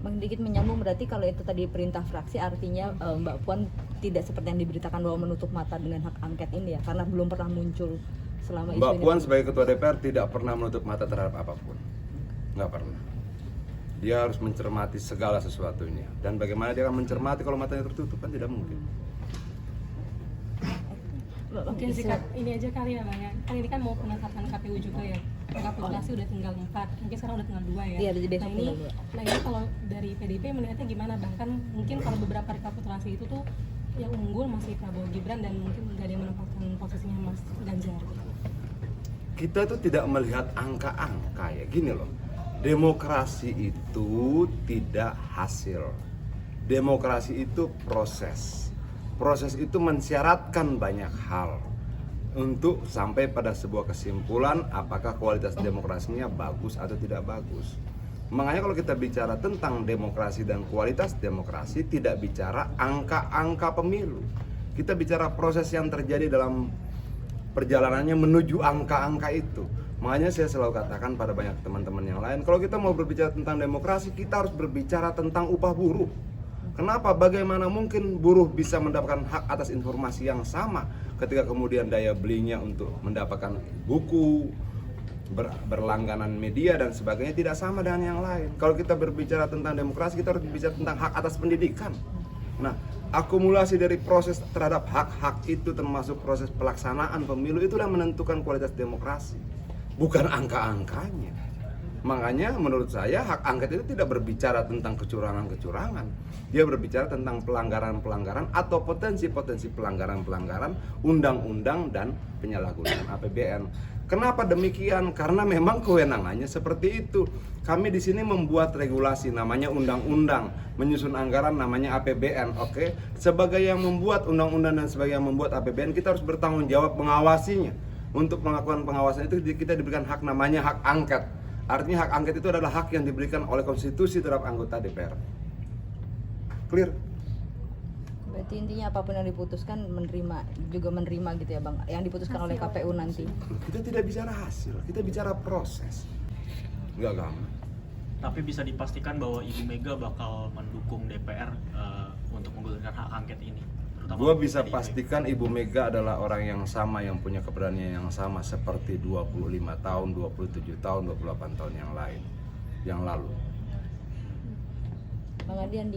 Sedikit menyambung, berarti kalau itu tadi perintah fraksi artinya Mbak Puan tidak seperti yang diberitakan bahwa menutup mata dengan hak angket ini ya, karena belum pernah muncul selama isu Mbak ini. Puan sebagai ketua DPR tidak pernah menutup mata terhadap apapun, nggak pernah. Dia harus mencermati segala sesuatunya, dan bagaimana dia akan mencermati kalau matanya tertutup, kan tidak mungkin. Mungkin sikap ini aja kali ya Bang ya. Kan ini kan mau penetapan KPU juga ya. Rekapitulasi udah tinggal 4, mungkin sekarang udah tinggal 2 ya. Iya, jadi besok nah ini, tinggal 2. nah ini kalau dari PDIP melihatnya gimana Bang? Kan mungkin kalau beberapa rekapitulasi itu tuh yang unggul masih Prabowo Gibran dan mungkin nggak ada yang menempatkan posisinya Mas Ganjar. Kita tuh tidak melihat angka-angka ya, gini loh. Demokrasi itu tidak hasil. Demokrasi itu proses. Proses itu mensyaratkan banyak hal untuk sampai pada sebuah kesimpulan apakah kualitas demokrasinya bagus atau tidak bagus. Makanya kalau kita bicara tentang demokrasi dan kualitas demokrasi, tidak bicara angka-angka pemilu. Kita bicara proses yang terjadi dalam perjalanannya menuju angka-angka itu. Makanya saya selalu katakan pada banyak teman-teman yang lain, kalau kita mau berbicara tentang demokrasi, kita harus berbicara tentang upah buruh. Kenapa? Bagaimana mungkin buruh bisa mendapatkan hak atas informasi yang sama ketika kemudian daya belinya untuk mendapatkan buku, berlangganan media dan sebagainya tidak sama dengan yang lain. Kalau kita berbicara tentang demokrasi, kita harus berbicara tentang hak atas pendidikan. Nah, akumulasi dari proses terhadap hak-hak itu termasuk proses pelaksanaan pemilu itulah menentukan kualitas demokrasi, bukan angka-angkanya. Makanya menurut saya hak angket itu tidak berbicara tentang kecurangan-kecurangan. Dia berbicara tentang pelanggaran-pelanggaran atau potensi-potensi pelanggaran-pelanggaran undang-undang dan penyalahgunaan APBN. Kenapa demikian? Karena memang kewenangannya seperti itu. Kami di sini membuat regulasi namanya undang-undang, menyusun anggaran namanya APBN, oke? Sebagai yang membuat undang-undang dan sebagai yang membuat APBN, kita harus bertanggung jawab mengawasinya. Untuk melakukan pengawasan itu kita diberikan hak namanya hak angket. Artinya hak angket itu adalah hak yang diberikan oleh konstitusi terhadap anggota DPR. Clear? Berarti intinya apapun yang diputuskan juga menerima gitu ya Bang, yang diputuskan oleh KPU nanti. Kita tidak bicara hasil, kita bicara proses. Enggak gampang. Tapi bisa dipastikan bahwa Ibu Mega bakal mendukung DPR untuk menggulirkan hak angket ini. Gua bisa pastikan Ibu Mega adalah orang yang sama, yang punya keberanian yang sama seperti 25 tahun, 27 tahun, 28 tahun yang lalu. Bang Adian